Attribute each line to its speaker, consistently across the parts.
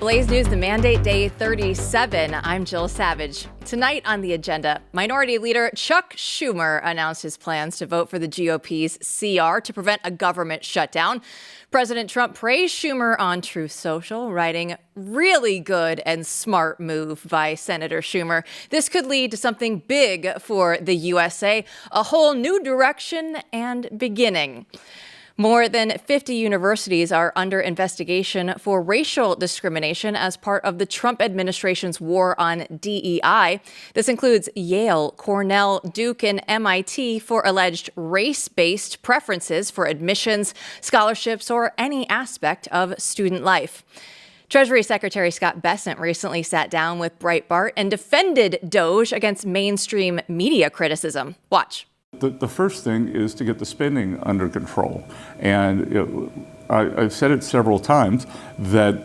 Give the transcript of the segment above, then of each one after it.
Speaker 1: Blaze News, the mandate day 37. I'm Jill Savage. Tonight on the agenda, Minority Leader Chuck Schumer announced his plans to vote for the GOP's CR to prevent a government shutdown. President Trump praised Schumer on Truth Social, writing, "Really good and smart move by Senator Schumer. This could lead to something big for the USA, a whole new direction and beginning." More than 50 universities are under investigation for racial discrimination as part of the Trump administration's war on DEI. This includes Yale, Cornell, Duke, and MIT for alleged race-based preferences for admissions, scholarships, or any aspect of student life. Treasury Secretary Scott Bessent recently sat down with Breitbart and defended DOGE against mainstream media criticism. Watch.
Speaker 2: The first thing is to get the spending under control. And I've said it several times that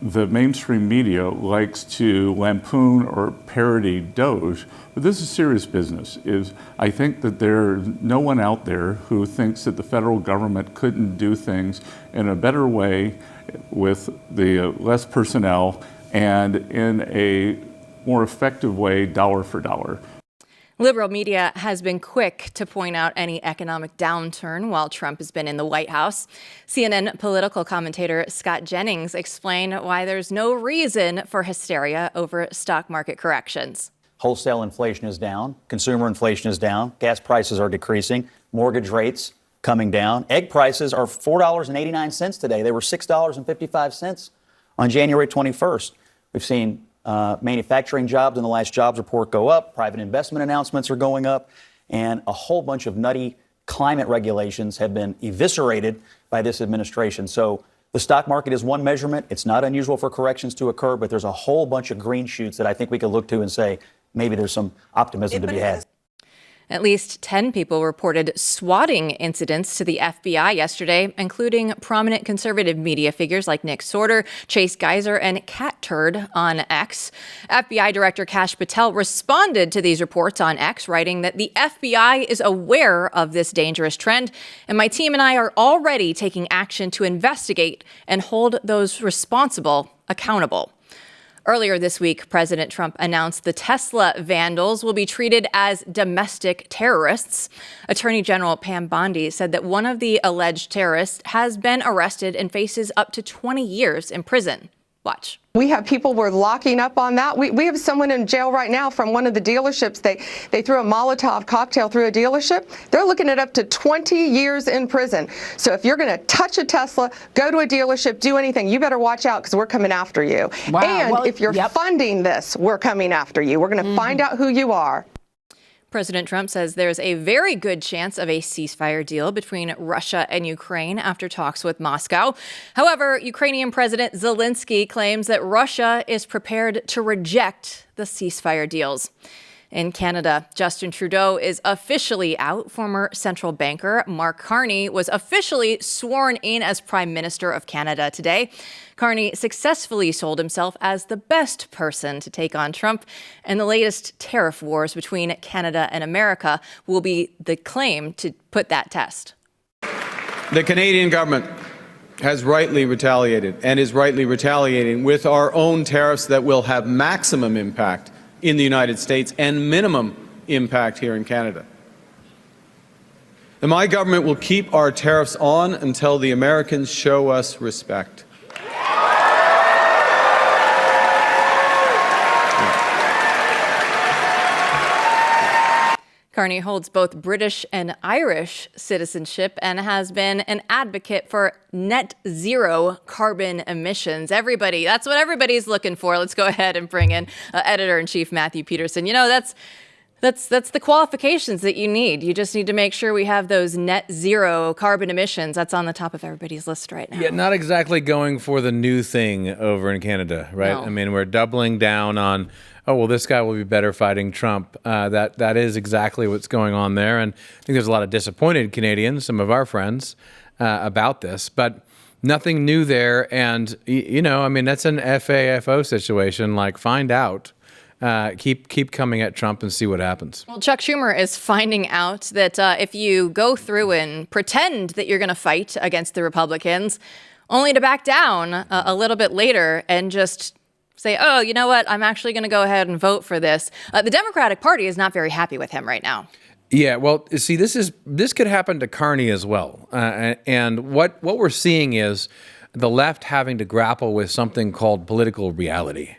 Speaker 2: the mainstream media likes to lampoon or parody DOGE, but this is serious business. I think that there's no one out there who thinks that the federal government couldn't do things in a better way with the less personnel and in a more effective way, dollar for dollar.
Speaker 1: Liberal media has been quick to point out any economic downturn while Trump has been in the White House. CNN political commentator Scott Jennings explained why there's no reason for hysteria over stock market corrections.
Speaker 3: Wholesale inflation is down. Consumer inflation is down. Gas prices are decreasing. Mortgage rates coming down. Egg prices are $4.89 today. They were $6.55 on January 21st. We've seen manufacturing jobs in the last jobs report go up. Private investment announcements are going up. And a whole bunch of nutty climate regulations have been eviscerated by this administration. So the stock market is one measurement. It's not unusual for corrections to occur, but there's a whole bunch of green shoots that I think we could look to and say maybe there's some optimism to be had.
Speaker 1: At least 10 people reported swatting incidents to the FBI yesterday, including prominent conservative media figures like Nick Sortor, Chase Geiser, and Cat Turd on X. FBI Director Kash Patel responded to these reports on X, writing that the FBI is aware of this dangerous trend, and my team and I are already taking action to investigate and hold those responsible accountable. Earlier this week, President Trump announced the Tesla vandals will be treated as domestic terrorists. Attorney General Pam Bondi said that one of the alleged terrorists has been arrested and faces up to 20 years in prison. Watch.
Speaker 4: We have people we're locking up on that. We have someone in jail right now from one of the dealerships. They threw a Molotov cocktail through a dealership. They're looking at up to 20 years in prison. So if you're going to touch a Tesla, go to a dealership, do anything, you better watch out because we're coming after you. Wow. And if you're funding this, we're coming after you. We're going to find out who you are.
Speaker 1: President Trump says there's a very good chance of a ceasefire deal between Russia and Ukraine after talks with Moscow. However, Ukrainian President Zelensky claims that Russia is prepared to reject the ceasefire deals. In Canada, Justin Trudeau is officially out. Former central banker Mark Carney was officially sworn in as Prime Minister of Canada today. Carney successfully sold himself as the best person to take on Trump, and the latest tariff wars between Canada and America will be the claim to put that test.
Speaker 5: The Canadian government has rightly retaliated and is rightly retaliating with our own tariffs that will have maximum impact in the United States and minimum impact here in Canada. And my government will keep our tariffs on until the Americans show us respect.
Speaker 1: Carney holds both British and Irish citizenship and has been an advocate for net zero carbon emissions. That's what everybody's looking for. Let's go ahead and bring in Editor-in-Chief Matthew Peterson. You know, that's the qualifications that you need. You just need to make sure we have those net zero carbon emissions. That's on the top of everybody's list right now.
Speaker 6: Yeah, not exactly going for the new thing over in Canada, right? No. I mean, we're doubling down on, oh, well, this guy will be better fighting Trump. That is exactly what's going on there. And I think there's a lot of disappointed Canadians, some of our friends, about this. But nothing new there. And, you know, I mean, that's an FAFO situation. Like, find out. Keep coming at Trump and see what happens.
Speaker 1: Well, Chuck Schumer is finding out that if you go through and pretend that you're going to fight against the Republicans, only to back down a little bit later and just say, oh, you know what? I'm actually going to go ahead and vote for this. The Democratic Party is not very happy with him right now.
Speaker 6: Yeah, well, see, this could happen to Carney as well. And what we're seeing is the left having to grapple with something called political reality.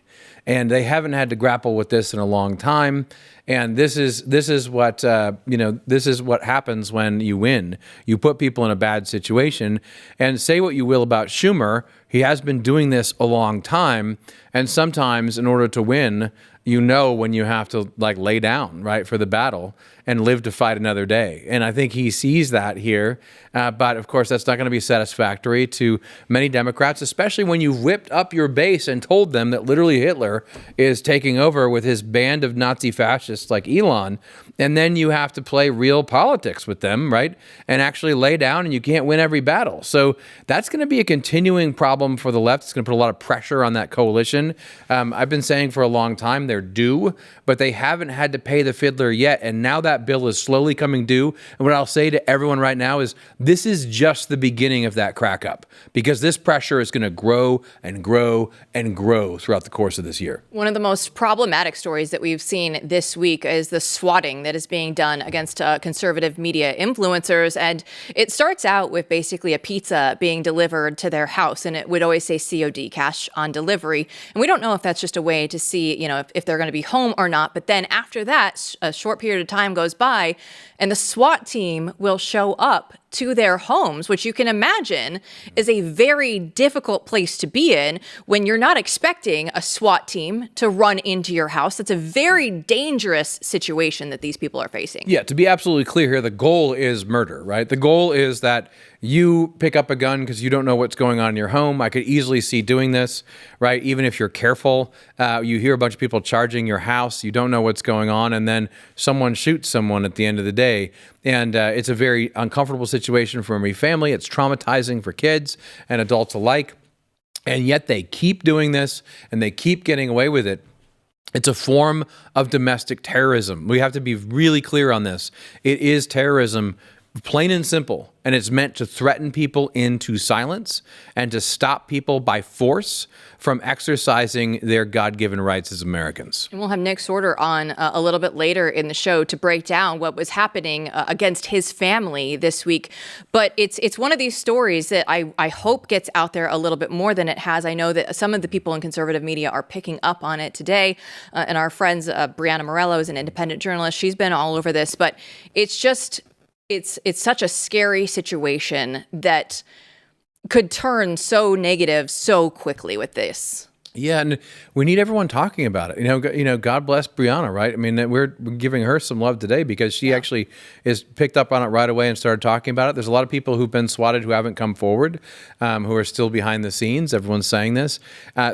Speaker 6: And they haven't had to grapple with this in a long time. And this is what this is what happens when you win. You put people in a bad situation. And say what you will about Schumer, he has been doing this a long time. And sometimes, in order to win, when you have to lay down, right, for the battle and live to fight another day. And I think he sees that here. But of course, that's not going to be satisfactory to many Democrats, especially when you've whipped up your base and told them that literally Hitler is taking over with his band of Nazi fascists like Elon. And then you have to play real politics with them, right? And actually lay down, and you can't win every battle. So that's going to be a continuing problem for the left. It's going to put a lot of pressure on that coalition. I've been saying for a long time they're due, but they haven't had to pay the fiddler yet. And now that bill is slowly coming due. And what I'll say to everyone right now is this is just the beginning of that crack up, because this pressure is going to grow and grow and grow throughout the course of this year.
Speaker 1: One of the most problematic stories that we've seen this week is the swatting that is being done against conservative media influencers. And it starts out with basically a pizza being delivered to their house, and it would always say COD, cash on delivery. And we don't know if that's just a way to see, if they're going to be home or not. But then after that, a short period of time goes by, and the SWAT team will show up to their homes, which you can imagine is a very difficult place to be in when you're not expecting a SWAT team to run into your house. That's a very dangerous situation that these people are facing.
Speaker 6: Yeah, to be absolutely clear here, the goal is murder, right? The goal is that you pick up a gun because you don't know what's going on in your home. I could easily see doing this, right? Even if you're careful, you hear a bunch of people charging your house, you don't know what's going on, and then someone shoots someone at the end of the day. And it's a very uncomfortable situation for every family. It's traumatizing for kids and adults alike. And yet they keep doing this, and they keep getting away with it. It's a form of domestic terrorism. We have to be really clear on this. It is terrorism, plain and simple. And it's meant to threaten people into silence and to stop people by force from exercising their God-given rights as Americans.
Speaker 1: And we'll have Nick Sortor on a little bit later in the show to break down what was happening against his family this week. But it's one of these stories that I hope gets out there a little bit more than it has. I know that some of the people in conservative media are picking up on it today. And our friends, Brianna Morello is an independent journalist. She's been all over this. But it's just... It's such a scary situation that could turn so negative so quickly with this.
Speaker 6: Yeah, and we need everyone talking about it. God bless Brianna, right? I mean, we're giving her some love today because she actually is picked up on it right away and started talking about it. There's a lot of people who've been swatted who haven't come forward, who are still behind the scenes. Everyone's saying this.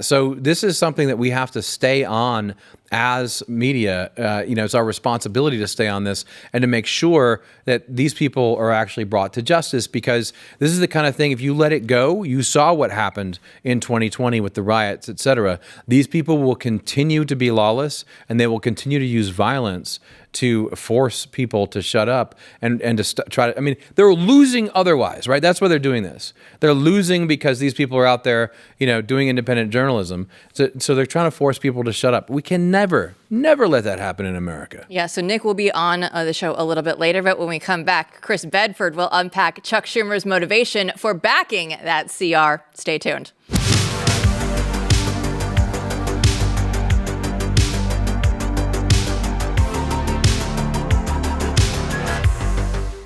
Speaker 6: So this is something that we have to stay on as media. It's our responsibility to stay on this and to make sure that these people are actually brought to justice, because this is the kind of thing, if you let it go, you saw what happened in 2020 with the riots, etc. These people will continue to be lawless, and they will continue to use violence to force people to shut up and to try to, they're losing otherwise, right? That's why they're doing this. They're losing because these people are out there, doing independent journalism. So they're trying to force people to shut up. We can never let that happen in America.
Speaker 1: Yeah, so Nick will be on the show a little bit later, but when we come back, Chris Bedford will unpack Chuck Schumer's motivation for backing that CR. Stay tuned.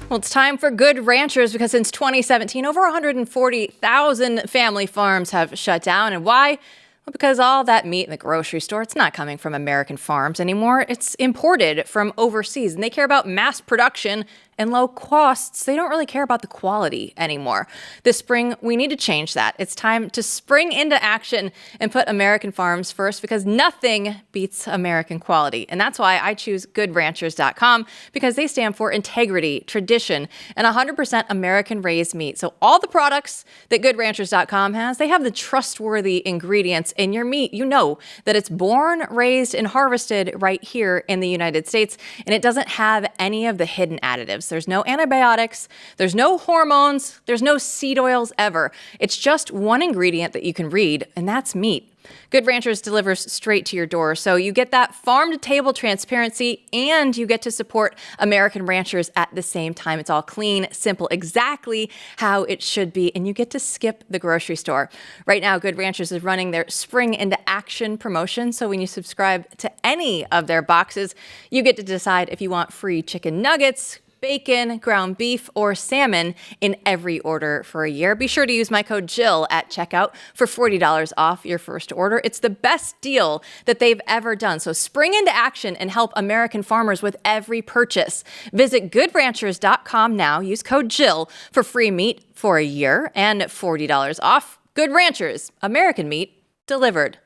Speaker 1: Well, it's time for Good Ranchers, because since 2017, over 140,000 family farms have shut down. And why? Well, because all that meat in the grocery store, it's not coming from American farms anymore. It's imported from overseas, and they care about mass production and low costs. They don't really care about the quality anymore. This spring, we need to change that. It's time to spring into action and put American farms first, because nothing beats American quality. And that's why I choose GoodRanchers.com, because they stand for integrity, tradition, and 100% American-raised meat. So all the products that GoodRanchers.com has, they have the trustworthy ingredients in your meat. You know that it's born, raised, and harvested right here in the United States, and it doesn't have any of the hidden additives. There's no antibiotics, there's no hormones, there's no seed oils ever. It's just one ingredient that you can read, and that's meat. Good Ranchers delivers straight to your door, so you get that farm-to-table transparency, and you get to support American ranchers at the same time. It's all clean, simple, exactly how it should be, and you get to skip the grocery store. Right now, Good Ranchers is running their Spring into Action promotion, so when you subscribe to any of their boxes, you get to decide if you want free chicken nuggets, bacon, ground beef, or salmon in every order for a year. Be sure to use my code Jill at checkout for $40 off your first order. It's the best deal that they've ever done. So spring into action and help American farmers with every purchase. Visit goodranchers.com now. Use code Jill for free meat for a year and $40 off. Good Ranchers, American meat delivered.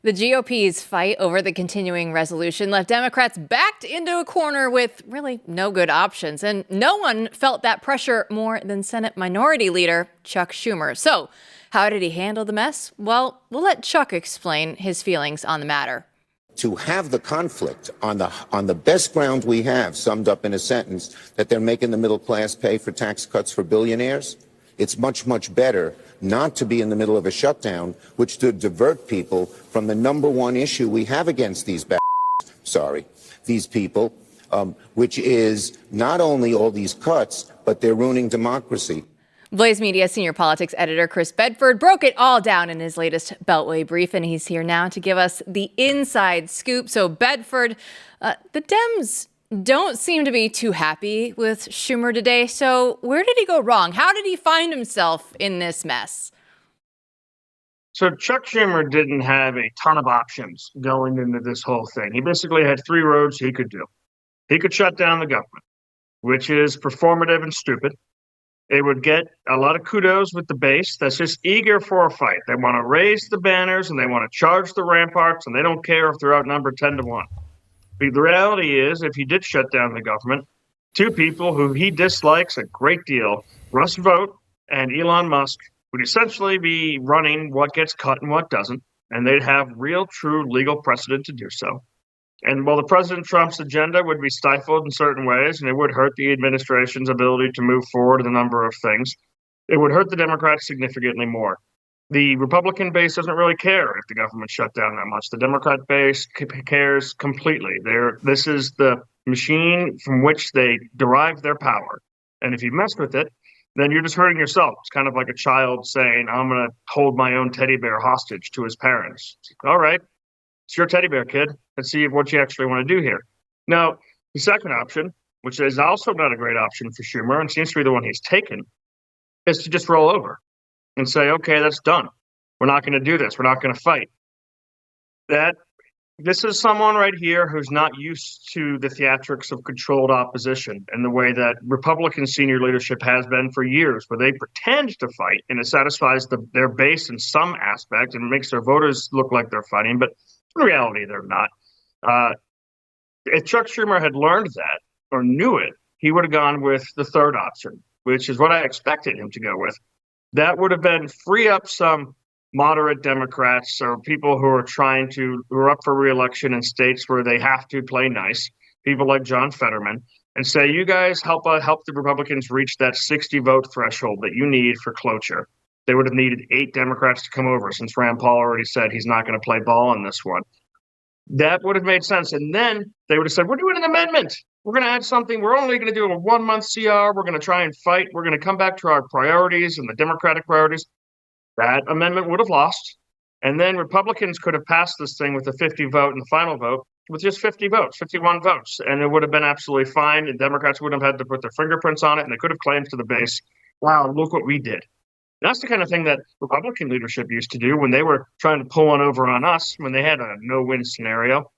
Speaker 1: The GOP's fight over the continuing resolution left Democrats backed into a corner with really no good options. And no one felt that pressure more than Senate Minority Leader Chuck Schumer. So how did he handle the mess? Well, we'll let Chuck explain his feelings on the matter.
Speaker 7: To have the conflict on the best ground we have, summed up in a sentence, that they're making the middle class pay for tax cuts for billionaires, it's much, much better not to be in the middle of a shutdown, which to divert people from the number one issue we have against these these people, which is not only all these cuts, but they're ruining democracy.
Speaker 1: Blaze Media senior politics editor Chris Bedford broke it all down in his latest Beltway brief, and he's here now to give us the inside scoop. So Bedford, the Dems don't seem to be too happy with Schumer today. So where did he go wrong? How did he find himself in this mess?
Speaker 8: So Chuck Schumer didn't have a ton of options going into this whole thing. He basically had three roads he could do. He could shut down the government, which is performative and stupid. It would get a lot of kudos with the base that's just eager for a fight. They want to raise the banners and they want to charge the ramparts, and they don't care if they're outnumbered 10-1. The reality is, if he did shut down the government, two people who he dislikes a great deal, Russ Vought and Elon Musk, would essentially be running what gets cut and what doesn't, and they'd have real, true legal precedent to do so. And while the President Trump's agenda would be stifled in certain ways, and it would hurt the administration's ability to move forward in a number of things, it would hurt the Democrats significantly more. The Republican base doesn't really care if the government shut down that much. The Democrat base cares completely. This is the machine from which they derive their power. And if you mess with it, then you're just hurting yourself. It's kind of like a child saying, I'm going to hold my own teddy bear hostage to his parents. All right, it's your teddy bear, kid. Let's see what you actually want to do here. Now, the second option, which is also not a great option for Schumer and seems to be the one he's taken, is to just roll over and say, okay, that's done. We're not going to do this. We're not going to fight. This is someone right here who's not used to the theatrics of controlled opposition in the way that Republican senior leadership has been for years, where they pretend to fight and it satisfies their base in some aspect and makes their voters look like they're fighting. But in reality, they're not. If Chuck Schumer had learned that or knew it, he would have gone with the third option, which is what I expected him to go with. That would have been free up some moderate Democrats or people who are up for re-election in states where they have to play nice, people like John Fetterman, and say, you guys help the Republicans reach that 60 vote threshold that you need for cloture. They would have needed 8 Democrats to come over, since Rand Paul already said he's not going to play ball on this one. That would have made sense. And then they would have said, we're doing an amendment. We're going to add something. We're only going to do a 1-month CR. We're going to try and fight. We're going to come back to our priorities and the Democratic priorities. That amendment would have lost. And then Republicans could have passed this thing with a 50 vote and the final vote with just 50 votes, 51 votes. And it would have been absolutely fine. And Democrats wouldn't have had to put their fingerprints on it. And they could have claimed to the base, wow, look what we did. That's the kind of thing that Republican leadership used to do when they were trying to pull one over on us, when they had a no-win scenario.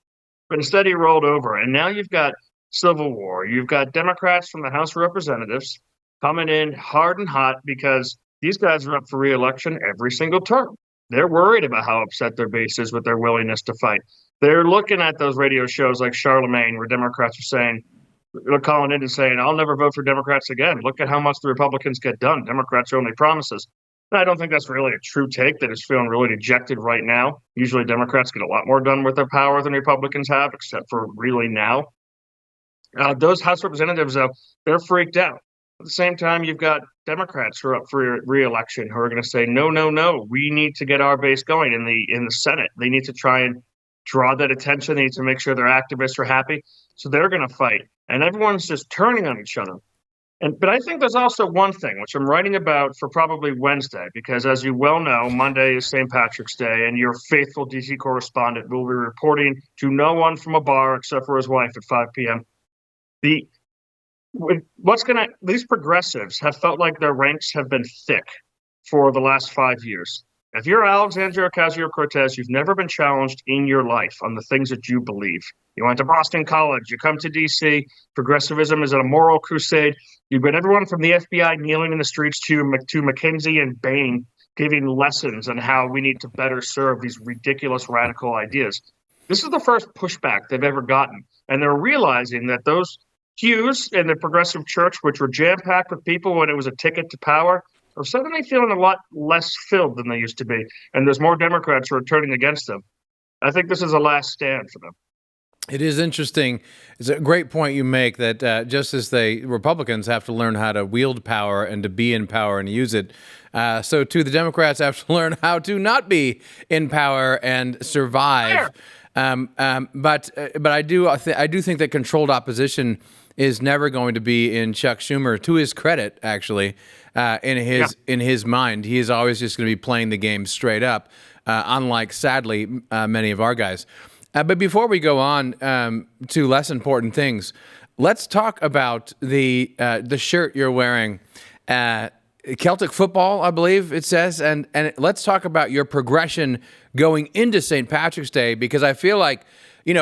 Speaker 8: But instead, he rolled over. And now you've got civil war. You've got Democrats from the House of Representatives coming in hard and hot because these guys are up for re-election every single term. They're worried about how upset their base is with their willingness to fight. They're looking at those radio shows like Charlemagne, where Democrats are saying, they're calling in and saying, I'll never vote for Democrats again. Look at how much the Republicans get done. Democrats are only promises. And I don't think that's really a true take. That is feeling really dejected right now. Usually Democrats get a lot more done with their power than Republicans have, except for really now. Those House representatives, though, they're freaked out. At the same time, you've got Democrats who are up for re-election who are going to say, no, no, no, we need to get our base going in the Senate. They need to try and draw that attention. They need to make sure their activists are happy. So they're going to fight. And everyone's just turning on each other. But I think there's also one thing, which I'm writing about for probably Wednesday, because as you well know, Monday is St. Patrick's Day, and your faithful D.C. correspondent will be reporting to no one from a bar except for his wife at 5 p.m. These progressives have felt like their ranks have been thick for the last 5 years. If you're Alexandria Ocasio-Cortez, you've never been challenged in your life on the things that you believe. You went to Boston College, you come to D.C., progressivism is a moral crusade. You've got everyone from the FBI kneeling in the streets to McKinsey and Bain giving lessons on how we need to better serve these ridiculous radical ideas. This is the first pushback they've ever gotten. And they're realizing that those pews in the progressive church, which were jam-packed with people when it was a ticket to power, are suddenly feeling a lot less filled than they used to be. And there's more Democrats who are turning against them. I think this is a last stand for them.
Speaker 6: It is interesting. It's a great point you make that just as Republicans have to learn how to wield power and to be in power and use it, so too the Democrats have to learn how to not be in power and survive. But I do think that controlled opposition is never going to be in Chuck Schumer, to his credit, actually. In his mind, he is always just going to be playing the game straight up, unlike, sadly, many of our guys. But before we go on to less important things, let's talk about the shirt you're wearing. Celtic football, I believe it says, and let's talk about your progression going into St. Patrick's Day, because I feel like,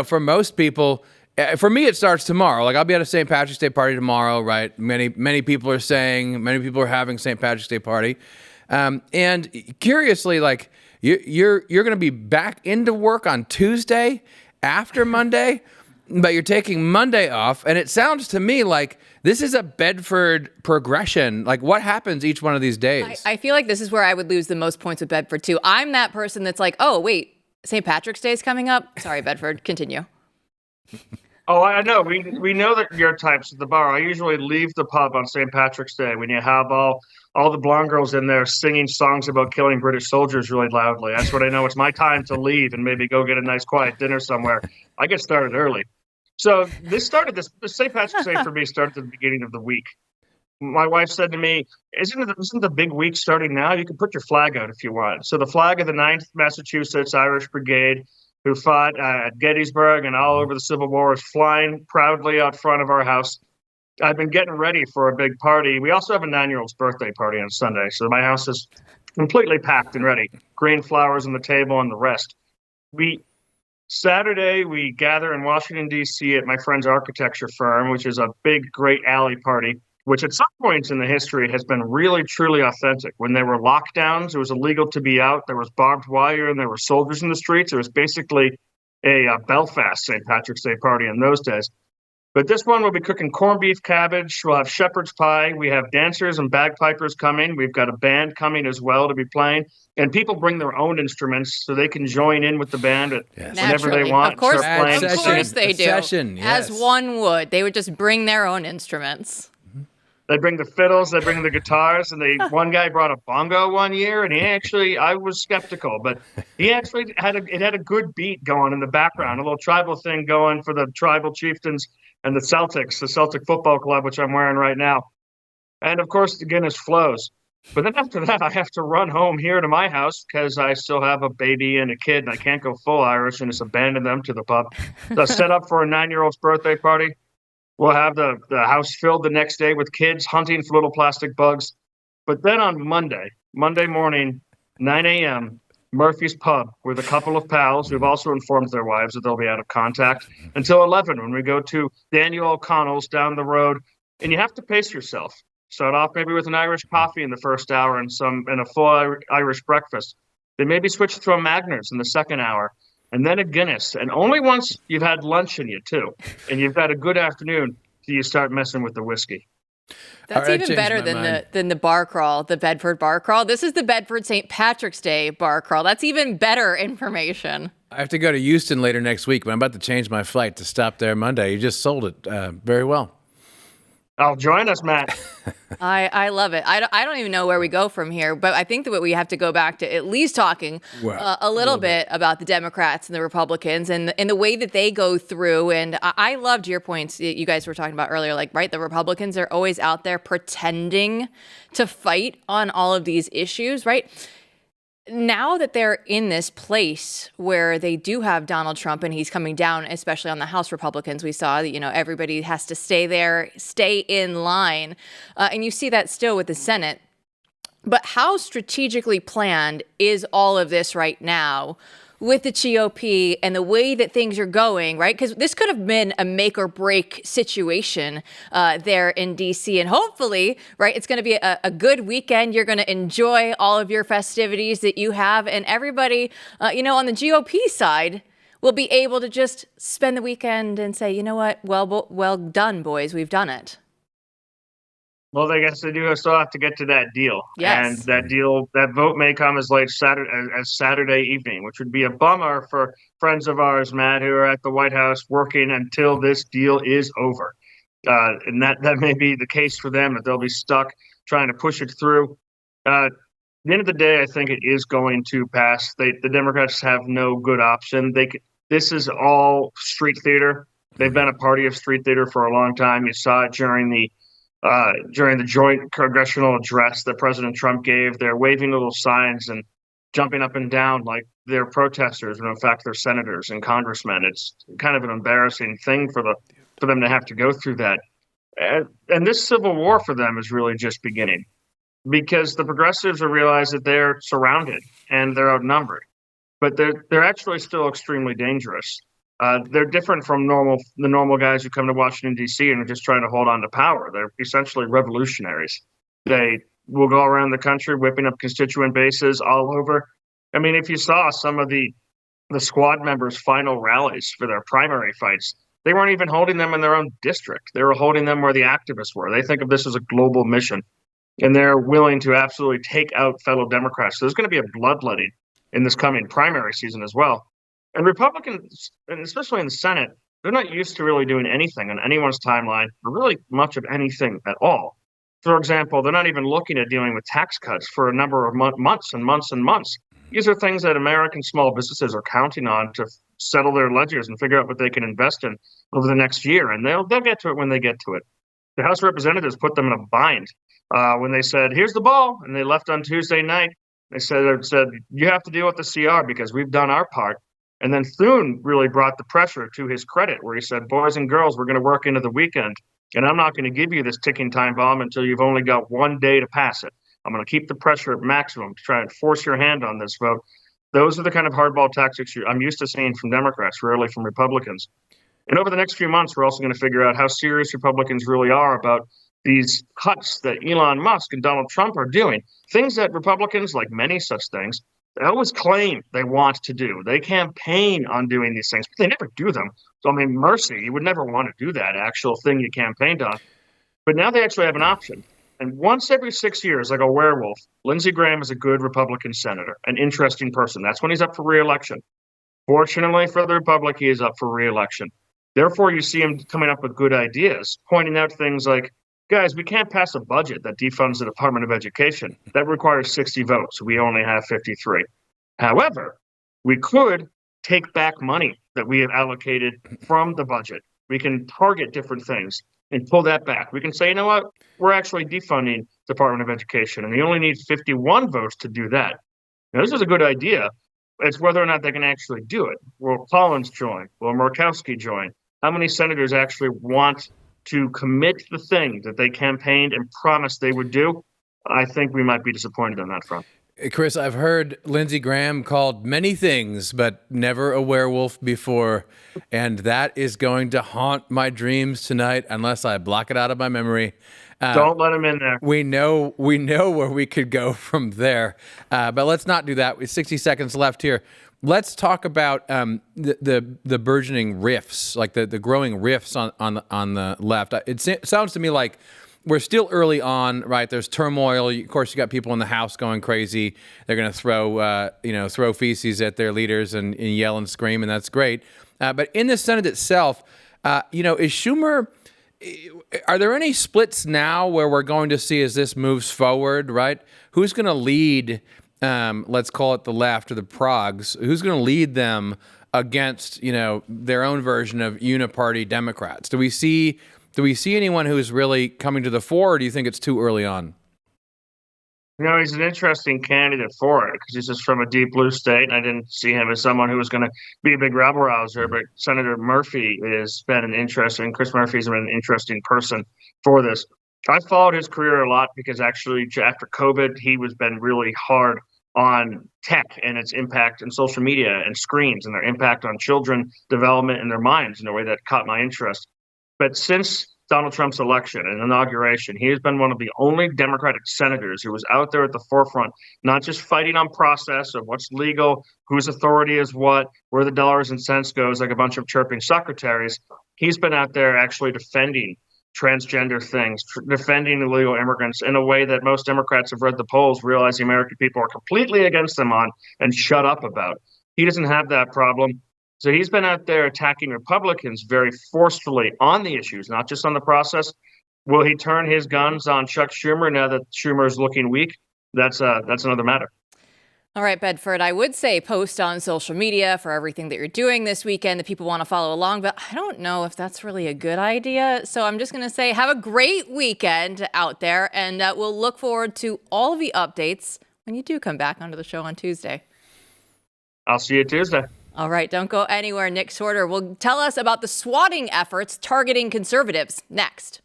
Speaker 6: for most people, for me, it starts tomorrow. Like, I'll be at a St. Patrick's Day party tomorrow, right? Many people are having St. Patrick's Day party. And curiously, like, you're going to be back into work on Tuesday after Monday, but you're taking Monday off. And it sounds to me like this is a Bedford progression. Like, what happens each one of these days?
Speaker 1: I feel like this is where I would lose the most points with Bedford, too. I'm that person that's like, oh, wait, St. Patrick's Day is coming up. Sorry, Bedford, continue.
Speaker 8: Oh, I know. We know that your types at the bar. I usually leave the pub on St. Patrick's Day when you have all the blonde girls in there singing songs about killing British soldiers really loudly. That's what I know. It's my time to leave and maybe go get a nice quiet dinner somewhere. I get started early. So the St. Patrick's Day for me started at the beginning of the week. My wife said to me, isn't the big week starting now? You can put your flag out if you want. So the flag of the 9th Massachusetts Irish Brigade, who fought at Gettysburg and all over the Civil War, is flying proudly out front of our house. I've been getting ready for a big party. We also have a 9-year-old's birthday party on Sunday, so my house is completely packed and ready. Green flowers on the table and the rest. Saturday, we gather in Washington, D.C. at my friend's architecture firm, which is a big, great alley party, which at some points in the history has been really, truly authentic. When there were lockdowns, it was illegal to be out. There was barbed wire and there were soldiers in the streets. It was basically a Belfast St. Patrick's Day party in those days. But this one, we'll be cooking corned beef cabbage. We'll have shepherd's pie. We have dancers and bagpipers coming. We've got a band coming as well to be playing. And people bring their own instruments so they can join in with the band whenever they want.
Speaker 1: Of course,
Speaker 8: Of
Speaker 1: course they do.
Speaker 6: Session, yes.
Speaker 1: As one would. They would just bring their own instruments.
Speaker 8: They bring the fiddles, they bring the guitars, and one guy brought a bongo one year, and I was skeptical, but he actually had a good beat going in the background, a little tribal thing going for the tribal chieftains and the Celtics, the Celtic football club, which I'm wearing right now. And of course, the Guinness flows. But then after that, I have to run home here to my house because I still have a baby and a kid, and I can't go full Irish and just abandon them to the pub. So set up for a 9-year-old's birthday party. We'll have the house filled the next day with kids hunting for little plastic bugs. But then on Monday morning, 9 a.m., Murphy's Pub with a couple of pals who've also informed their wives that they'll be out of contact until 11 when we go to Daniel O'Connell's down the road. And you have to pace yourself. Start off maybe with an Irish coffee in the first hour and a full Irish breakfast. Then maybe switch to a Magners in the second hour. And then a Guinness. And only once you've had lunch in you, too, and you've had a good afternoon, do you start messing with the whiskey.
Speaker 1: That's even better than the bar crawl, the Bedford bar crawl. This is the Bedford St. Patrick's Day bar crawl. That's even better information.
Speaker 6: I have to go to Houston later next week, but I'm about to change my flight to stop there Monday. You just sold it very well.
Speaker 8: I'll join us, Matt.
Speaker 1: I love it. I don't even know where we go from here, but I think that we have to go back to at least talking a little bit about the Democrats and the Republicans and the way that they go through. And I loved your points that you guys were talking about earlier, like, right, the Republicans are always out there pretending to fight on all of these issues, right? Now that they're in this place where they do have Donald Trump and he's coming down, especially on the House Republicans, we saw that, everybody has to stay there, stay in line. And you see that still with the Senate. But how strategically planned is all of this right now with the GOP and the way that things are going, right? Because this could have been a make or break situation there in DC. And hopefully, right, it's going to be a good weekend. You're going to enjoy all of your festivities that you have. And everybody, on the GOP side will be able to just spend the weekend and say, you know what? Well done, boys. We've done it.
Speaker 8: Well, I guess they do still have to get to that deal.
Speaker 1: Yes.
Speaker 8: And that vote may come as late as Saturday evening, which would be a bummer for friends of ours, Matt, who are at the White House working until this deal is over. And that may be the case for them, that they'll be stuck trying to push it through. At the end of the day, I think it is going to pass. The Democrats have no good option. This is all street theater. They've been a party of street theater for a long time. You saw it during the joint congressional address that President Trump gave. They're waving little signs and jumping up and down like they're protesters, when in fact they're senators and congressmen. It's kind of an embarrassing thing for them to have to go through that. And this civil war for them is really just beginning, because the progressives have realized that they're surrounded and they're outnumbered, but they're actually still extremely dangerous. They're different from the normal guys who come to Washington, D.C. and are just trying to hold on to power. They're essentially revolutionaries. They will go around the country whipping up constituent bases all over. I mean, if you saw some of the squad members' final rallies for their primary fights, they weren't even holding them in their own district. They were holding them where the activists were. They think of this as a global mission, and they're willing to absolutely take out fellow Democrats. So there's going to be a bloodletting in this coming primary season as well. And Republicans, and especially in the Senate, they're not used to really doing anything on anyone's timeline, or really much of anything at all. For example, they're not even looking at dealing with tax cuts for a number of months and months and months. These are things that American small businesses are counting on to settle their ledgers and figure out what they can invest in over the next year. And they'll get to it when they get to it. The House of Representatives put them in a bind when they said, here's the ball. And they left on Tuesday night. They said, you have to deal with the CR because we've done our part. And then Thune really brought the pressure to his credit, where he said, boys and girls, we're going to work into the weekend, and I'm not going to give you this ticking time bomb until you've only got one day to pass it. I'm going to keep the pressure at maximum to try and force your hand on this vote. Those are the kind of hardball tactics I'm used to seeing from Democrats, rarely from Republicans. And over the next few months, we're also going to figure out how serious Republicans really are about these cuts that Elon Musk and Donald Trump are doing. Things that Republicans, like many such things, they always claim they want to do. They campaign on doing these things, but they never do them. So, I mean, mercy, you would never want to do that actual thing you campaigned on. But now they actually have an option. And once every 6 years, like a werewolf, Lindsey Graham is a good Republican senator, an interesting person. That's when he's up for re-election. Fortunately for the Republic, he is up for re-election. Therefore, you see him coming up with good ideas, pointing out things like, guys, we can't pass a budget that defunds the Department of Education. That requires 60 votes. We only have 53. However, we could take back money that we have allocated from the budget. We can target different things and pull that back. We can say, you know what? We're actually defunding the Department of Education, and they only need 51 votes to do that. Now, this is a good idea. It's whether or not they can actually do it. Will Collins join? Will Murkowski join? How many senators actually want to commit the thing that they campaigned and promised they would do? I think we might be disappointed on that front.
Speaker 6: Chris, I've heard Lindsey Graham called many things, but never a werewolf before. And that is going to haunt my dreams tonight unless I block it out of my memory.
Speaker 8: Don't let him in there.
Speaker 6: We know where we could go from there. But let's not do that. With 60 seconds left here. Let's talk about the burgeoning rifts, like the growing rifts on the left. It sounds to me like we're still early on, right? There's turmoil. Of course, you got people in the House going crazy. They're going to throw feces at their leaders and yell and scream, and that's great. But in the Senate itself, is Schumer? Are there any splits now where we're going to see as this moves forward, right? Who's going to lead? Let's call it the left or the progs. Who's going to lead them against their own version of uniparty Democrats? Do we see anyone who's really coming to the fore, or do you think it's too early on?
Speaker 8: He's an interesting candidate for it because he's just from a deep blue state, and I didn't see him as someone who was going to be a big rabble rouser. But Senator Murphy Chris Murphy's been an interesting person for this. I followed his career a lot because actually after COVID, he was been really hard on tech and its impact on social media and screens and their impact on children development in their minds in a way that caught my interest. But since Donald Trump's election and inauguration, he has been one of the only Democratic senators who was out there at the forefront, not just fighting on process of what's legal, whose authority is what, where the dollars and cents goes, like a bunch of chirping secretaries. He's been out there actually defending transgender things, defending illegal immigrants in a way that most Democrats have read the polls, realize the American people are completely against them on and shut up about. He doesn't have that problem. So he's been out there attacking Republicans very forcefully on the issues, not just on the process. Will he turn his guns on Chuck Schumer now that Schumer is looking weak? That's another matter.
Speaker 1: All right, Bedford, I would say post on social media for everything that you're doing this weekend that people want to follow along, but I don't know if that's really a good idea. So I'm just going to say have a great weekend out there, and we'll look forward to all the updates when you do come back onto the show on Tuesday.
Speaker 8: I'll see you Tuesday.
Speaker 1: All right, don't go anywhere. Nick Sortor will tell us about the swatting efforts targeting conservatives next.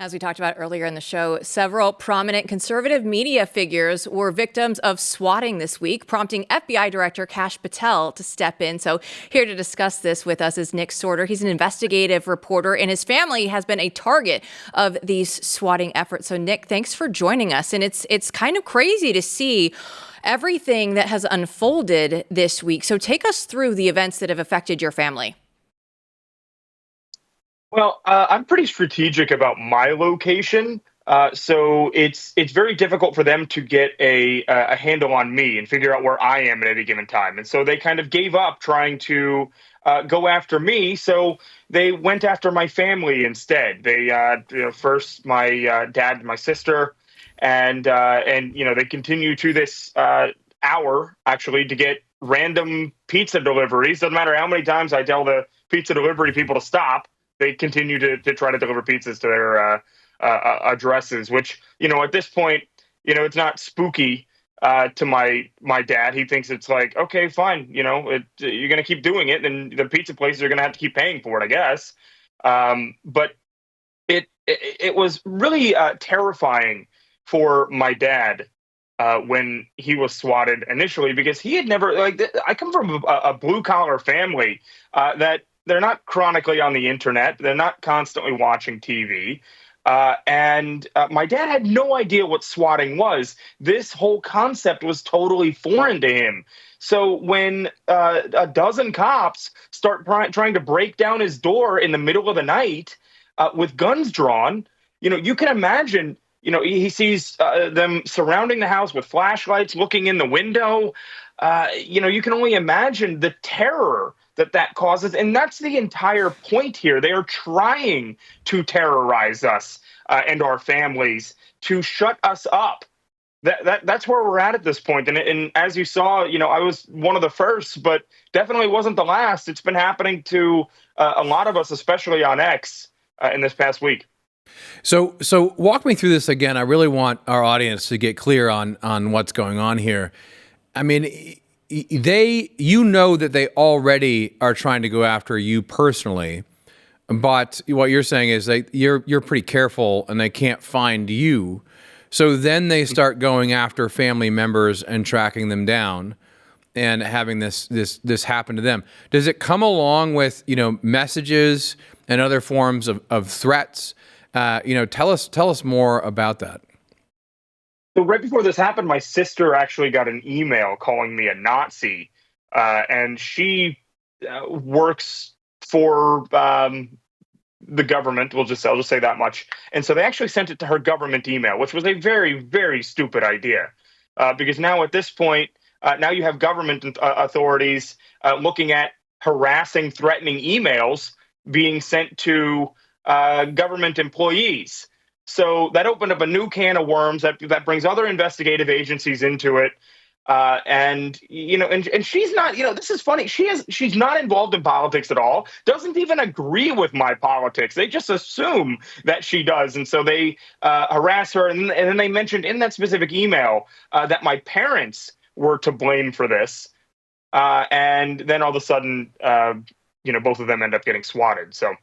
Speaker 1: As we talked about earlier in the show, several prominent conservative media figures were victims of swatting this week, prompting FBI Director Kash Patel to step in. So here to discuss this with us is Nick Sortor. He's an investigative reporter, and his family has been a target of these swatting efforts. So Nick, thanks for joining us. And it's kind of crazy to see everything that has unfolded this week. So take us through the events that have affected your family.
Speaker 9: Well, I'm pretty strategic about my location, so it's very difficult for them to get a handle on me and figure out where I am at any given time. And so they kind of gave up trying to go after me. So they went after my family instead. They first my dad and my sister, and they continue to this hour actually to get random pizza deliveries. Doesn't matter how many times I tell the pizza delivery people to stop. They continue to try to deliver pizzas to their addresses, which, at this point, it's not spooky to my dad. He thinks it's like, okay, fine. You're going to keep doing it, and the pizza places are going to have to keep paying for it, I guess. But it was really terrifying for my dad when he was swatted initially, because he had never, I come from a blue collar family that they're not chronically on the internet. They're not constantly watching TV. And my dad had no idea what swatting was. This whole concept was totally foreign to him. So when a dozen cops start trying to break down his door in the middle of the night with guns drawn, you can imagine, he sees them surrounding the house with flashlights, looking in the window. You can only imagine the terror that causes. And that's the entire point here. They are trying to terrorize us and our families, to shut us up. That's where we're at this point. And as you saw, I was one of the first, but definitely wasn't the last. It's been happening to a lot of us, especially on X in this past week.
Speaker 6: So walk me through this again. I really want our audience to get clear on what's going on here. I mean, that they already are trying to go after you personally, but what you're saying is you're pretty careful and they can't find you. So then they start going after family members and tracking them down and having this happen to them. Does it come along with, messages and other forms of threats? Tell us more about that.
Speaker 9: So right before this happened, my sister actually got an email calling me a Nazi and she works for the government. I'll just say that much. And so they actually sent it to her government email, which was a very, very stupid idea, because now at this point, now you have government authorities looking at harassing, threatening emails being sent to government employees. So that opened up a new can of worms that brings other investigative agencies into it. And she's not, this is funny. She's not involved in politics at all, doesn't even agree with my politics. They just assume that she does. And so they harass her. And then they mentioned in that specific email that my parents were to blame for this. And then all of a sudden, both of them end up getting swatted. So.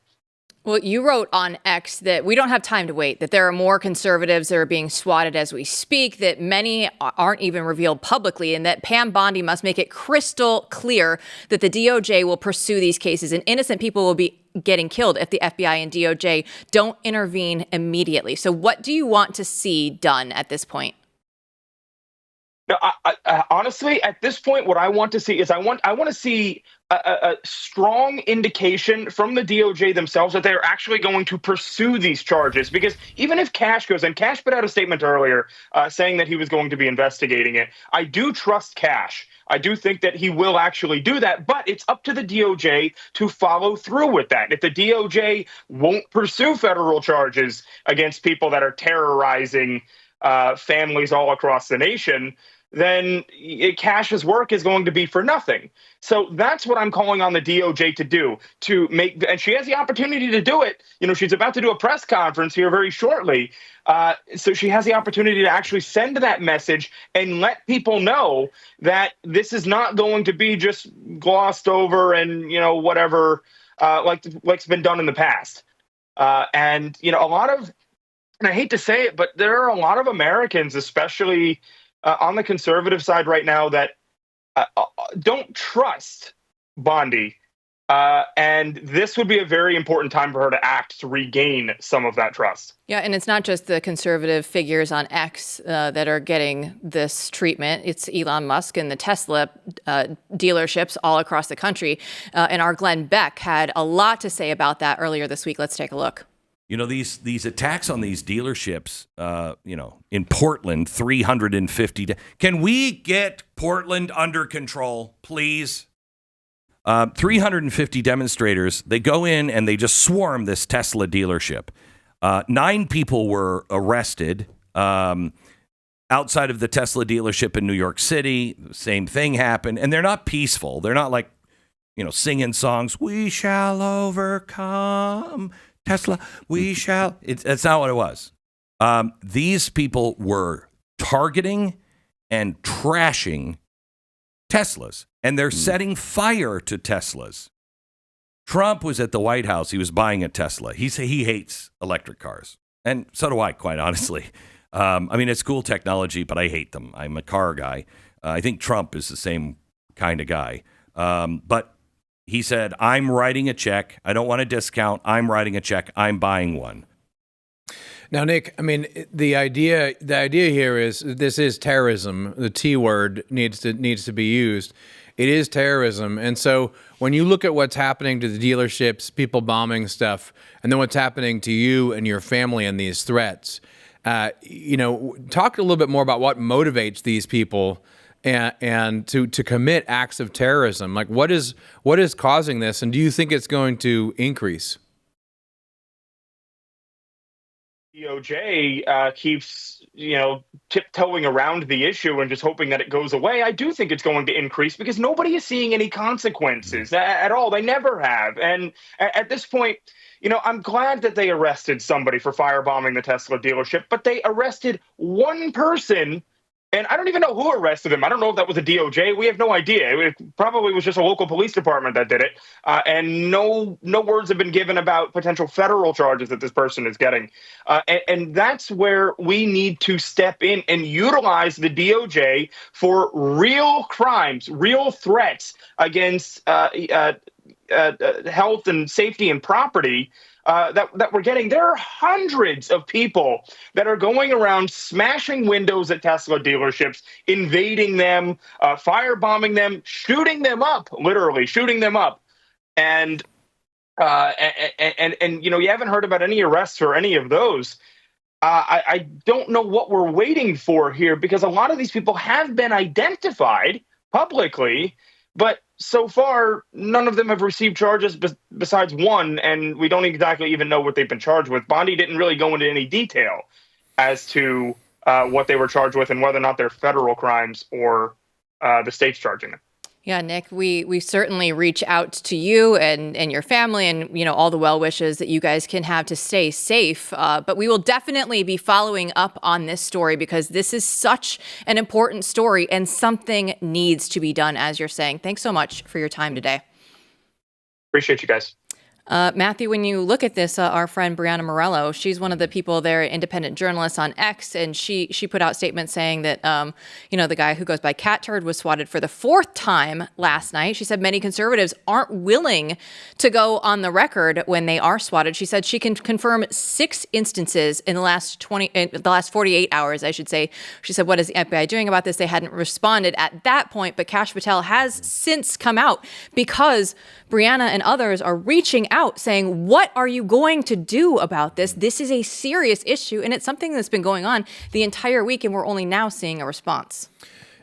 Speaker 1: Well, you wrote on X that we don't have time to wait, that there are more conservatives that are being swatted as we speak, that many aren't even revealed publicly, and that Pam Bondi must make it crystal clear that the DOJ will pursue these cases and innocent people will be getting killed if the FBI and DOJ don't intervene immediately. So what do you want to see done at this point?
Speaker 9: No, I, honestly, at this point, what I want to see is I want to see a strong indication from the DOJ themselves that they're actually going to pursue these charges. Because even if Kash goes, and Kash put out a statement earlier saying that he was going to be investigating it, I do trust Kash. I do think that he will actually do that, but it's up to the DOJ to follow through with that. If the DOJ won't pursue federal charges against people that are terrorizing families all across the nation, then Kash's work is going to be for nothing. So that's what I'm calling on the DOJ to do, to make, and she has the opportunity to do it. She's about to do a press conference here very shortly. So she has the opportunity to actually send that message and let people know that this is not going to be just glossed over and, whatever, like's been done in the past. And I hate to say it, but there are a lot of Americans, especially on the conservative side right now, that don't trust Bondi. And this would be a very important time for her to act to regain some of that trust.
Speaker 1: Yeah, and it's not just the conservative figures on X that are getting this treatment. It's Elon Musk and the Tesla dealerships all across the country. And our Glenn Beck had a lot to say about that earlier this week. Let's take a look.
Speaker 10: These attacks on these dealerships, in Portland, 350. Can we get Portland under control, please? 350 demonstrators, they go in and they just swarm this Tesla dealership. 9 people were arrested outside of the Tesla dealership in New York City. Same thing happened. And they're not peaceful. They're not like, singing songs, "We shall overcome. Tesla, we shall." That's not what it was. These people were targeting and trashing Teslas, and they're setting fire to Teslas. Trump was at the White House. He was buying a Tesla. He hates electric cars, and so do I, quite honestly. It's cool technology, but I hate them. I'm a car guy. I think Trump is the same kind of guy. But he said, "I'm writing a check. I don't want a discount. I'm writing a check. I'm buying one."
Speaker 6: Now, Nick, the idea here is this is terrorism. The T word needs to be used. It is terrorism. And so when you look at what's happening to the dealerships, people bombing stuff, and then what's happening to you and your family and these threats, talk a little bit more about what motivates these people and to commit acts of terrorism. Like, what is causing this, and do you think it's going to increase?
Speaker 9: DOJ keeps, tiptoeing around the issue and just hoping that it goes away. I do think it's going to increase because nobody is seeing any consequences at all. They never have. And at this point, I'm glad that they arrested somebody for firebombing the Tesla dealership, but they arrested one person. And I don't even know who arrested him. I don't know if that was a DOJ. We have no idea. It probably was just a local police department that did it. And no words have been given about potential federal charges that this person is getting. And that's where we need to step in and utilize the DOJ for real crimes, real threats against health and safety and property. that we're getting, there are hundreds of people that are going around smashing windows at Tesla dealerships, invading them, firebombing them, shooting them up, literally shooting them up. And you haven't heard about any arrests or any of those. I don't know what we're waiting for here, because a lot of these people have been identified publicly, but so far none of them have received charges besides one, and we don't exactly even know what they've been charged with. Bondi didn't really go into any detail as to what they were charged with and whether or not they're federal crimes or the state's charging them.
Speaker 1: Yeah, Nick, we certainly reach out to you and your family and, all the well wishes that you guys can have to stay safe. But we will definitely be following up on this story, because this is such an important story and something needs to be done, as you're saying. Thanks so much for your time today.
Speaker 9: Appreciate you guys.
Speaker 1: Matthew, when you look at this, our friend Brianna Morello, she's one of the people there, independent journalists on X, and she put out statements saying that, the guy who goes by Cat Turd was swatted for the 4th time last night. She said many conservatives aren't willing to go on the record when they are swatted. She said she can confirm 6 instances in the last 48 hours, I should say. She said, what is the FBI doing about this? They hadn't responded at that point, but Kash Patel has since come out, because Brianna and others are reaching out saying, what are you going to do about this? This is a serious issue, and it's something that's been going on the entire week, and we're only now seeing a response.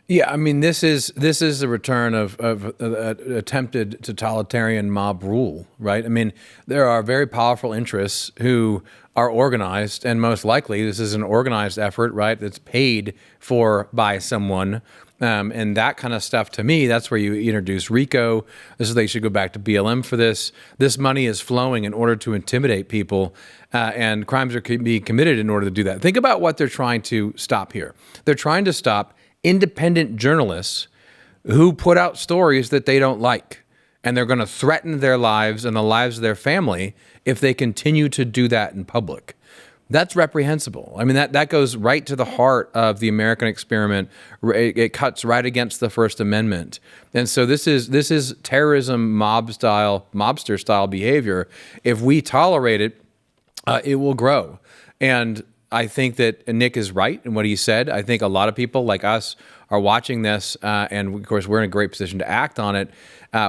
Speaker 6: Yeah, I mean, this is the return of attempted totalitarian mob rule, right? I mean, there are very powerful interests who are organized, and most likely this is an organized effort, right, that's paid for by someone. And that kind of stuff, to me, that's where you introduce RICO. They should go back to BLM for this. This money is flowing in order to intimidate people, and crimes are being committed in order to do that. Think about what they're trying to stop here. They're trying to stop independent journalists who put out stories that they don't like, and they're going to threaten their lives and the lives of their family if they continue to do that in public. That's reprehensible. I mean, that goes right to the heart of the American experiment. It cuts right against the First Amendment. And so this is terrorism, mobster style behavior. If we tolerate it, it will grow. And I think that Nick is right in what he said. I think a lot of people like us are watching this, and of course we're in a great position to act on it.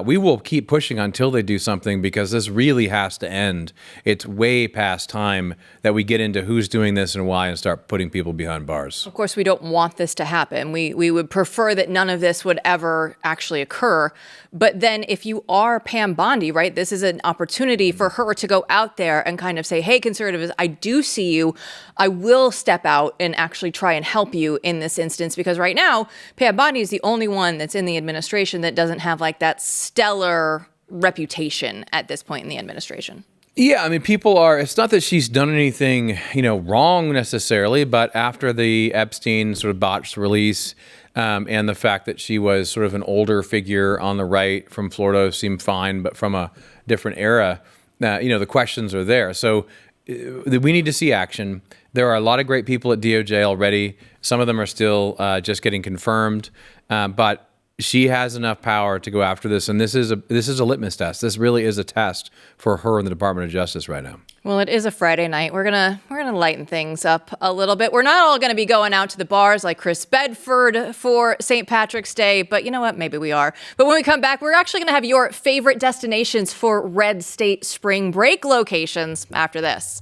Speaker 6: We will keep pushing until they do something, because this really has to end. It's way past time that we get into who's doing this and why and start putting people behind bars.
Speaker 1: Of course, we don't want this to happen. We would prefer that none of this would ever actually occur. But then if you are Pam Bondi, right, this is an opportunity for her to go out there and kind of say, hey, conservatives, I do see you. I will step out and actually try and help you in this instance, because right now, Pam Bondi is the only one that's in the administration that doesn't have like that stellar reputation at this point in the administration.
Speaker 6: Yeah, I mean, it's not that she's done anything, wrong necessarily, but after the Epstein sort of botched release, and the fact that she was sort of an older figure on the right from Florida seemed fine, but from a different era, the questions are there. So we need to see action. There are a lot of great people at DOJ already. Some of them are still just getting confirmed, but she has enough power to go after this, and this is a litmus test. This really is a test for her in the Department of Justice right now.
Speaker 1: Well, it is a Friday night. We're gonna lighten things up a little bit. We're not all gonna be going out to the bars like Chris Bedford for St. Patrick's Day, but you know what? Maybe we are. But when we come back, we're actually gonna have your favorite destinations for red state spring break locations after this.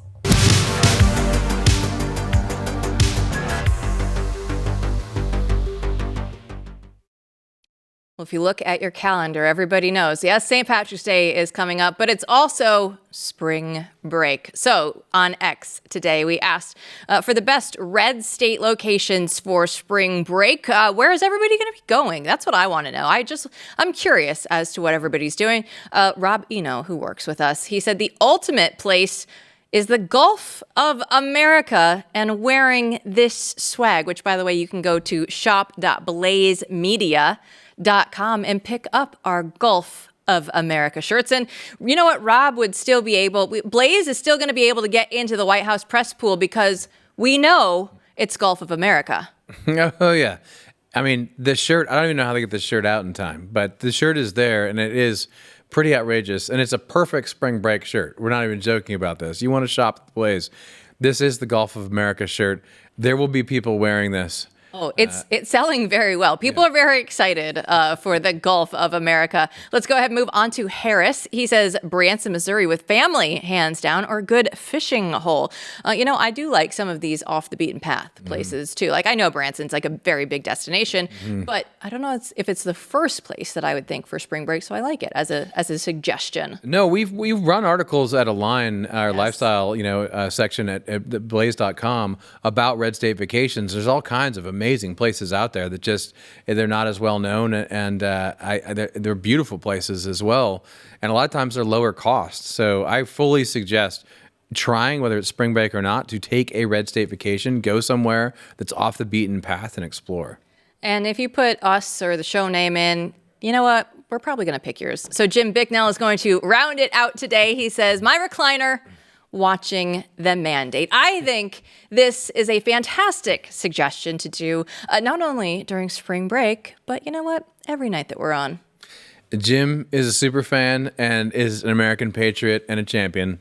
Speaker 1: Well, if you look at your calendar, everybody knows, yes, St. Patrick's Day is coming up, but it's also spring break. So on X today, we asked for the best red state locations for spring break. Where is everybody going to be going? That's what I want to know. I'm curious as to what everybody's doing. Rob Eno, who works with us, he said the ultimate place is the Gulf of America, and wearing this swag, which, by the way, you can go to shop.blazemedia.com and pick up our Gulf of America shirts. And you know what? Rob would still be able, Blaze is still going to be able to get into the White House press pool because we know it's Gulf of America.
Speaker 6: Oh, yeah. I mean, the shirt, I don't even know how to get the shirt out in time, but the shirt is there, and it is Pretty outrageous. And it's a perfect spring break shirt. We're not even joking about this. You want to shop at the Blaze. This is the Gulf of America shirt. There will be people wearing this.
Speaker 1: Oh, it's selling very well. People are very excited for the Gulf of America. Let's go ahead and move on to Harris. He says Branson, Missouri with family, hands down, or good fishing hole. I do like some of these off the beaten path places too. Like I know Branson's like a very big destination, but I don't know if it's the first place that I would think for spring break. So I like it as a suggestion.
Speaker 6: No, we've run articles at Align, our lifestyle section at blaze.com about red state vacations. There's all kinds of amazing places out there that just they're not as well known, and they're beautiful places as well, and a lot of times they're lower cost. So I fully suggest trying, whether it's spring break or not, to take a red state vacation, go somewhere that's off the beaten path and explore.
Speaker 1: And if you put us or the show name in, you know what? We're probably going to pick yours. So Jim Bicknell is going to round it out today. He says, my recliner, watching the mandate. I think this is a fantastic suggestion to do, not only during spring break, but you know what? Every night that we're on.
Speaker 6: Jim is a super fan and is an American patriot and a champion.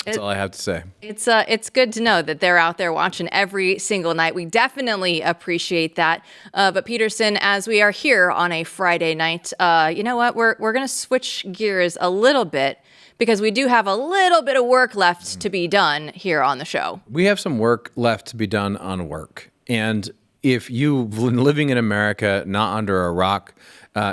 Speaker 6: That's all I have to say.
Speaker 1: It's good to know that they're out there watching every single night. We definitely appreciate that. But Peterson, as we are here on a Friday night, you know what? We're going to switch gears a little bit, because we do have a little bit of work left to be done here on the show.
Speaker 6: We have some work left to be done on work. And if you've been living in America, not under a rock,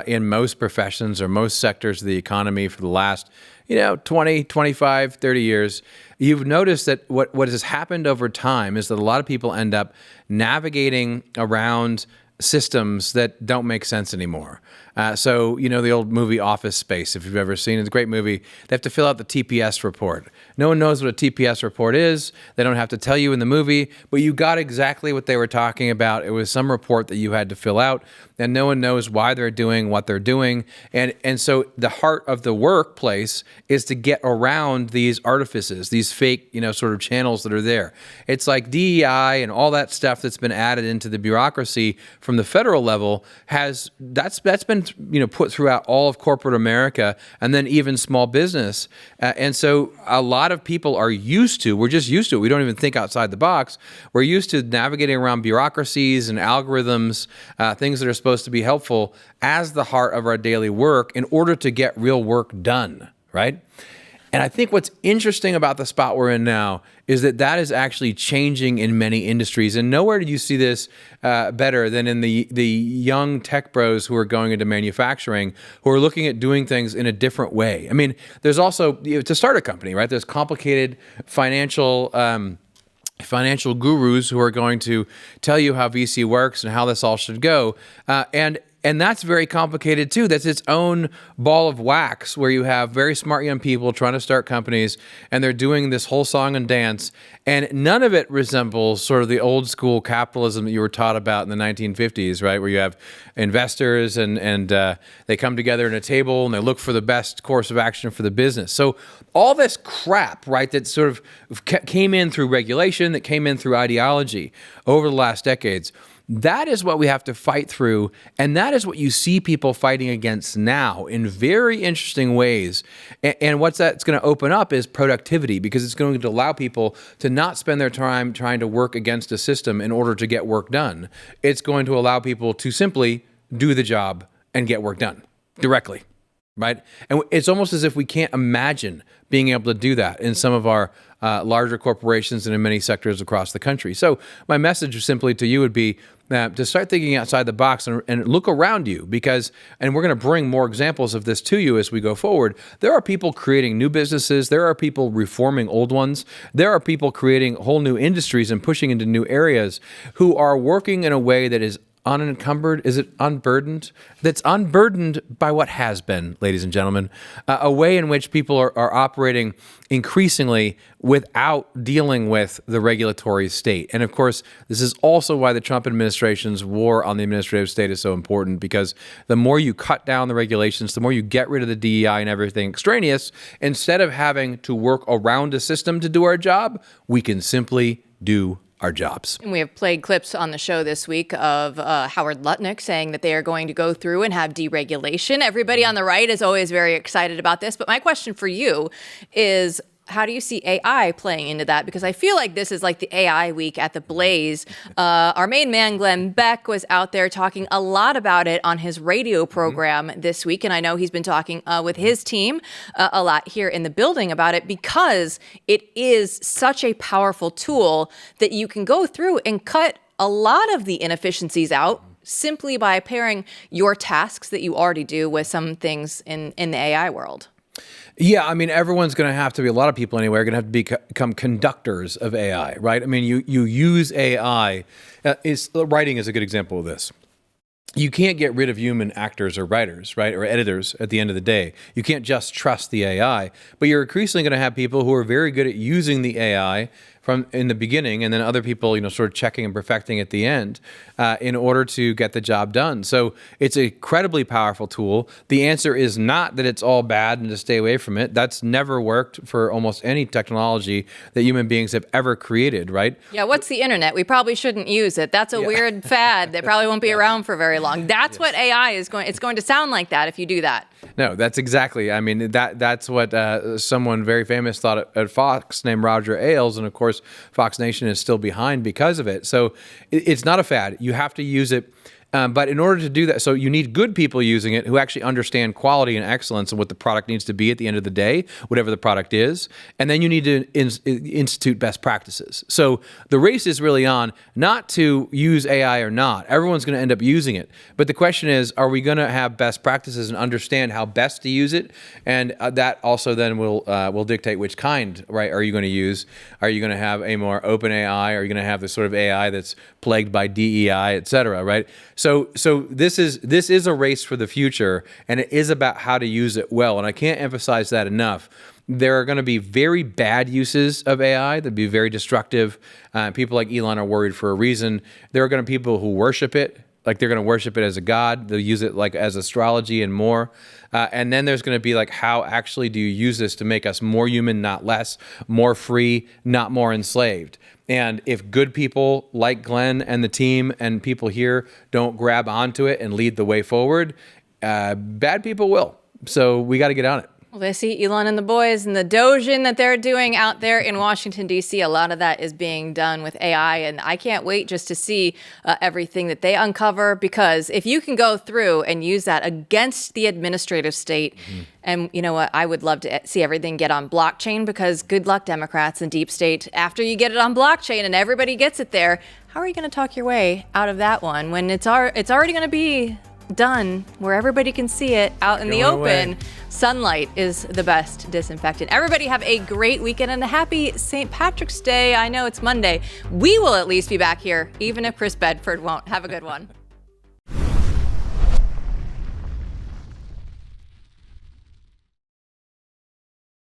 Speaker 6: in most professions or most sectors of the economy for the last, 20, 25, 30 years, you've noticed that what has happened over time is that a lot of people end up navigating around systems that don't make sense anymore. So, the old movie Office Space, if you've ever seen it, it's a great movie. They have to fill out the TPS report. No one knows what a TPS report is. They don't have to tell you in the movie, but you got exactly what they were talking about. It was some report that you had to fill out, and no one knows why they're doing what they're doing. And so the heart of the workplace is to get around these artifices, these fake, sort of channels that are there. It's like DEI and all that stuff that's been added into the bureaucracy from the federal level that's been put throughout all of corporate America, and then even small business. And so a lot of people are we're just used to it. We don't even think outside the box. We're used to navigating around bureaucracies and algorithms, things that are supposed to be helpful as the heart of our daily work in order to get real work done, right? And I think what's interesting about the spot we're in now is that is actually changing in many industries. And nowhere do you see this better than in the young tech bros who are going into manufacturing, who are looking at doing things in a different way. I mean, there's also, to start a company, right? There's complicated financial gurus who are going to tell you how VC works and how this all should go. And that's very complicated too. That's its own ball of wax, where you have very smart young people trying to start companies, and they're doing this whole song and dance, and none of it resembles sort of the old school capitalism that you were taught about in the 1950s, right? Where you have investors and they come together at a table and they look for the best course of action for the business. So all this crap, right, that sort of came in through regulation, that came in through ideology over the last decades, that is what we have to fight through, and that is what you see people fighting against now in very interesting ways. And what that's going to open up is productivity, because it's going to allow people to not spend their time trying to work against a system in order to get work done. It's going to allow people to simply do the job and get work done directly, right? And it's almost as if we can't imagine being able to do that in some of our larger corporations and in many sectors across the country. So my message simply to you would be to start thinking outside the box and look around you, and we're going to bring more examples of this to you as we go forward. There are people creating new businesses. There are people reforming old ones. There are people creating whole new industries and pushing into new areas who are working in a way that is unencumbered. Is it unburdened? That's unburdened by what has been, ladies and gentlemen. A way in which people are operating increasingly without dealing with the regulatory state. And of course, this is also why the Trump administration's war on the administrative state is so important, because the more you cut down the regulations, the more you get rid of the DEI and everything extraneous, instead of having to work around a system to do our job, we can simply do our jobs.
Speaker 1: And we have played clips on the show this week of Howard Lutnick saying that they are going to go through and have deregulation. Everybody on the right is always very excited about this. But my question for you is, how do you see AI playing into that? Because I feel like this is like the AI week at the Blaze. Our main man, Glenn Beck, was out there talking a lot about it on his radio program this week. And I know he's been talking with his team a lot here in the building about it, because it is such a powerful tool that you can go through and cut a lot of the inefficiencies out simply by pairing your tasks that you already do with some things in the AI world.
Speaker 6: Yeah, I mean, everyone's going to have to be, a lot of people anyway, are going to have to become conductors of AI, right? I mean, you use AI. Writing is a good example of this. You can't get rid of human actors or writers, right, or editors at the end of the day. You can't just trust the AI, but you're increasingly going to have people who are very good at using the AI from in the beginning, and then other people, sort of checking and perfecting at the end in order to get the job done. So it's an incredibly powerful tool. The answer is not that it's all bad and to stay away from it. That's never worked for almost any technology that human beings have ever created, right?
Speaker 1: Yeah, what's the internet? We probably shouldn't use it. That's a weird fad that probably won't be around for very long. That's what AI is going. It's going to sound like that if you do that.
Speaker 6: No, that's exactly. I mean, that's what someone very famous thought at Fox named Roger Ailes, and of course, Fox Nation is still behind because of it. So it's not a fad. You have to use it. But in order to do that, so you need good people using it who actually understand quality and excellence and what the product needs to be at the end of the day, whatever the product is. And then you need to institute best practices. So the race is really on not to use AI or not. Everyone's going to end up using it. But the question is, are we going to have best practices and understand how best to use it? And that also then will dictate which kind, right, are you going to use? Are you going to have a more open AI? Are you going to have the sort of AI that's plagued by DEI, et cetera, right? So this is a race for the future, and it is about how to use it well. And I can't emphasize that enough. There are going to be very bad uses of AI that be very destructive. People like Elon are worried for a reason. There are going to be people who worship it, like they're going to worship it as a god. They'll use it like as astrology and more. And then there's going to be like, how actually do you use this to make us more human, not less, more free, not more enslaved? And if good people like Glenn and the team and people here don't grab onto it and lead the way forward, bad people will. So we got to get on it.
Speaker 1: Well, they see Elon and the boys and the DOGE that they're doing out there in Washington, D.C. A lot of that is being done with AI, and I can't wait just to see everything that they uncover, because if you can go through and use that against the administrative state, and you know what, I would love to see everything get on blockchain, because good luck, Democrats and deep state. After you get it on blockchain and everybody gets it there, how are you going to talk your way out of that one when it's already going to be done where everybody can see it out in the open? Sunlight is the best disinfectant. Everybody have a great weekend and a happy St. Patrick's Day. I know it's Monday. We will at least be back here, even if Chris Bedford won't. Have a good one.